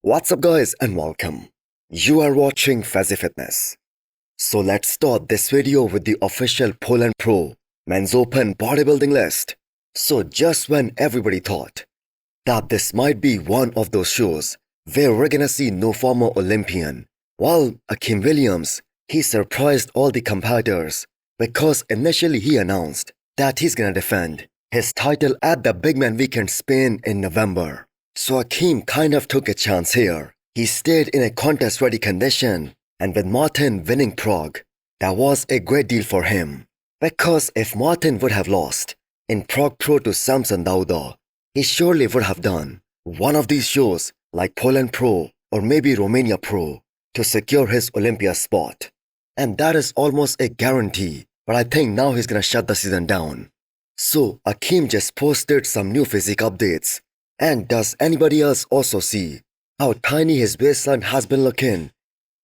What's up guys and welcome. You are watching Fazi Fitness. So let's start this video with the official Poland Pro Men's Open bodybuilding list. So just when everybody thought that this might be one of those shows where we're gonna see no former Olympian, well, Akim Williams, he surprised all the competitors because initially he announced that he's gonna defend his title at the Big Man Weekend Spain in November. So Akim kind of took a chance here. He stayed in a contest-ready condition, and with Martin winning Prague, that was a great deal for him. Because if Martin would have lost in Prague Pro to Samson Dauda, he surely would have done one of these shows like Poland Pro or maybe Romania Pro to secure his Olympia spot. And that is almost a guarantee, but I think now he's gonna shut the season down. So Akim just posted some new physique updates. And does anybody else also see how tiny his waistline has been looking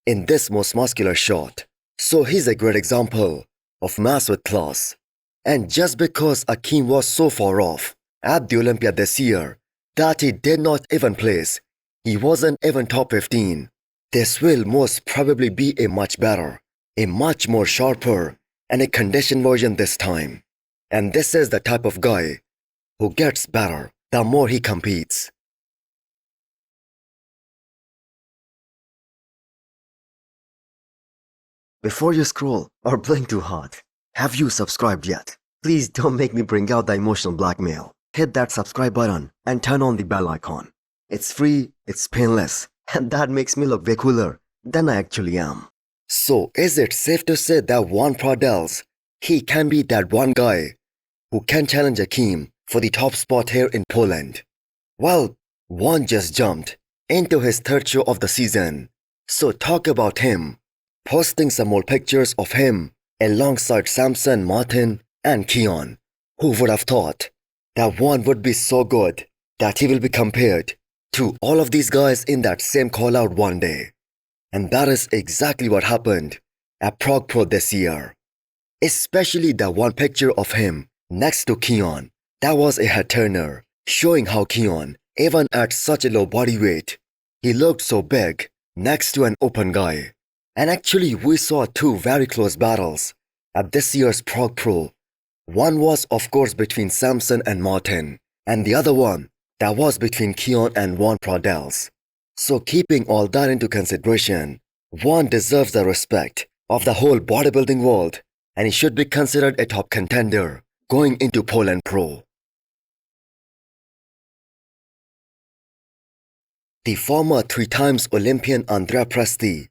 in this most muscular shot? So he's a great example of mass with class. And just because Akim was so far off at the Olympia this year that he did not even place, he wasn't even top 15, this will most probably be a much better, a much more sharper and a conditioned version this time. And this is the type of guy who gets better the more he competes. Before you scroll or blink too hard, have you subscribed yet? Please don't make me bring out the emotional blackmail. Hit that subscribe button and turn on the bell icon. It's free, it's painless, and that makes me look way cooler than I actually am. So is it safe to say that Joan Pradels, he can be that one guy who can challenge Akim for the top spot here in Poland? Well, Joan just jumped into his third show of the season. So talk about him posting some more pictures of him alongside Samson, Martin and Keon. Who would have thought that Joan would be so good that he will be compared to all of these guys in that same call out one day? And that is exactly what happened at Prague Pro this year. Especially that one picture of him next to Keon. That was a head turner, showing how Keon, even at such a low body weight, he looked so big next to an open guy. And actually we saw two very close battles at this year's Prague Pro. One was of course between Samson and Martin, and the other one that was between Keon and Joan Pradels. So keeping all that into consideration, Joan deserves the respect of the whole bodybuilding world, and he should be considered a top contender going into Poland Pro. The former 3-time Olympian Presti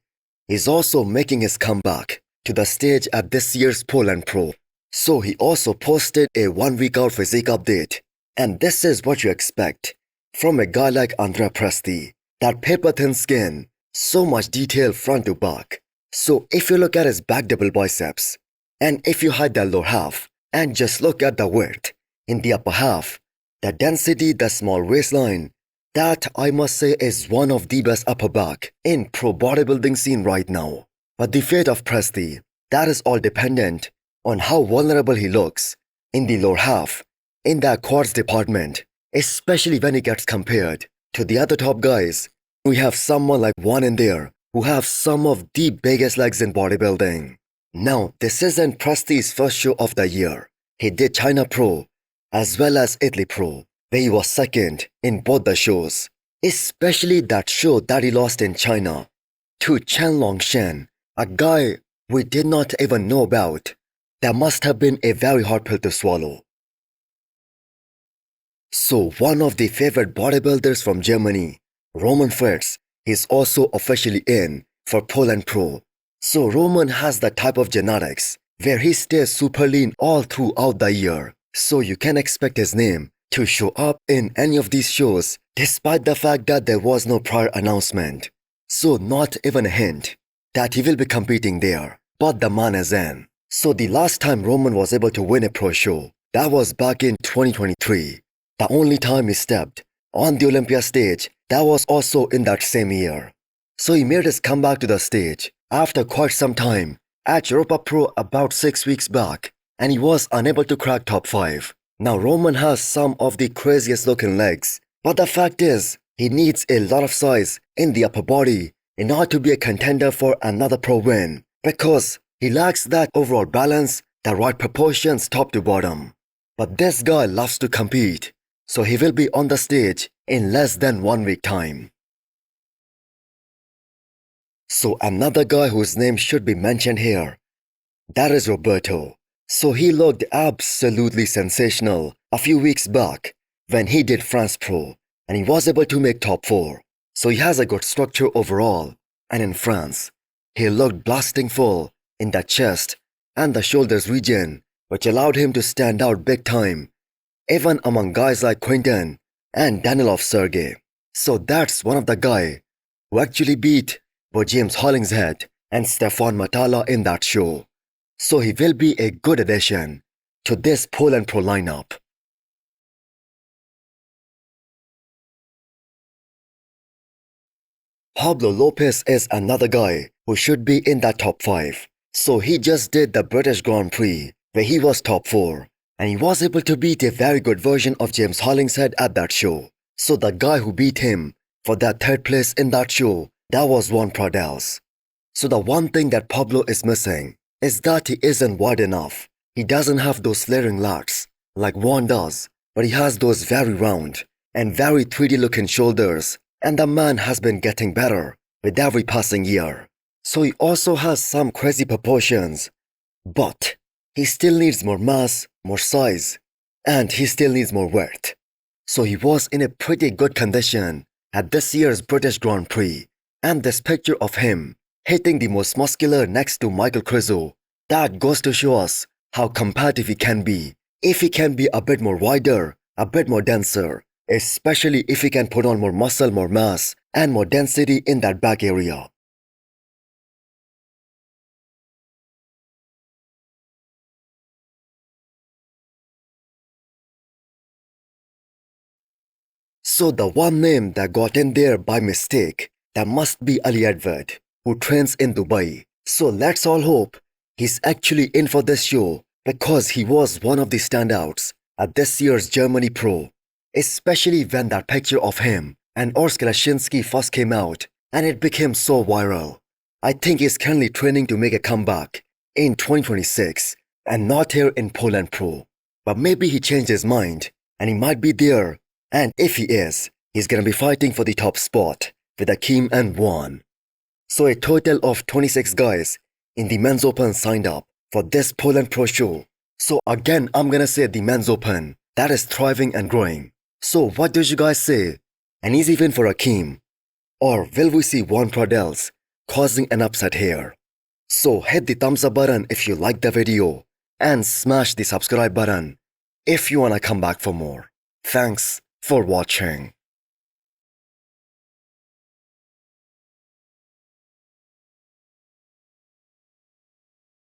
is also making his comeback to the stage at this year's Poland Pro. So he also posted a 1-week out physique update. And this is what you expect from a guy like Presti. That paper-thin skin, so much detail front to back. So if you look at his back double biceps, and if you hide the lower half, and just look at the width in the upper half, the density, the small waistline, that I must say is one of the best upper back in pro bodybuilding scene right now. But the fate of Presti, that is all dependent on how vulnerable he looks in the lower half, in the quads department, especially when he gets compared to the other top guys. We have someone like Joan in there who have some of the biggest legs in bodybuilding. Now, this isn't Presti's first show of the year. He did China Pro as well as Italy Pro, where he was second in both the shows. Especially that show that he lost in China to Chen Longshan, a guy we did not even know about. That must have been a very hard pill to swallow. So one of the favorite bodybuilders from Germany, Roman Fritz, is also officially in for Poland Pro. So Roman has the type of genetics where he stays super lean all throughout the year. So you can expect his name to show up in any of these shows despite the fact that there was no prior announcement. So not even a hint that he will be competing there. But the man is in. So the last time Roman was able to win a pro show, that was back in 2023. The only time he stepped on the Olympia stage, that was also in that same year. So he made his comeback to the stage after quite some time at Europa Pro about 6 weeks back, and he was unable to crack top 5. Now Roman has some of the craziest looking legs, but the fact is, he needs a lot of size in the upper body in order to be a contender for another pro win because he lacks that overall balance, the right proportions top to bottom. But this guy loves to compete, so he will be on the stage in less than 1 week time. So another guy whose name should be mentioned here, that is Roberto. So he looked absolutely sensational a few weeks back when he did France Pro and he was able to make top 4. So he has a good structure overall, and in France, he looked blasting full in the chest and the shoulders region, which allowed him to stand out big time, even among guys like Quinton and Danilov Sergey. So that's one of the guy who actually beat both James Hollingshead and Stefan Matala in that show. So he will be a good addition to this Poland Pro lineup. Pablo Lopez is another guy who should be in that top 5. So he just did the British Grand Prix where he was top 4 and he was able to beat a very good version of James Hollingshead at that show. So the guy who beat him for that 3rd place in that show, that was Juan Pradels. So the one thing that Pablo is missing is that he isn't wide enough. He doesn't have those flaring lats like Juan does, but he has those very round and very 3D looking shoulders, and the man has been getting better with every passing year. So he also has some crazy proportions, but he still needs more mass, more size, and he still needs more width. So he was in a pretty good condition at this year's British Grand Prix, and this picture of him hitting the most muscular next to Michael Krizo, that goes to show us how competitive he can be if he can be a bit more wider, a bit more denser, especially if he can put on more muscle, more mass, and more density in that back area. So the one name that got in there by mistake, that must be Ali Edward, who trains in Dubai. So let's all hope he's actually in for this show because he was one of the standouts at this year's Germany Pro, especially when that picture of him and Orsk Lashinsky first came out and it became so viral. I think he's currently training to make a comeback in 2026 and not here in Poland Pro. But maybe he changed his mind and he might be there, and if he is, he's gonna be fighting for the top spot with Akim and Joan. So a total of 26 guys in the Men's Open signed up for this Poland Pro show. So again, I'm gonna say the Men's Open, that is thriving and growing. So what do you guys say? An easy win for Akim? Or will we see Juan Pradels causing an upset here? So hit the thumbs up button if you like the video and smash the subscribe button if you wanna come back for more. Thanks for watching.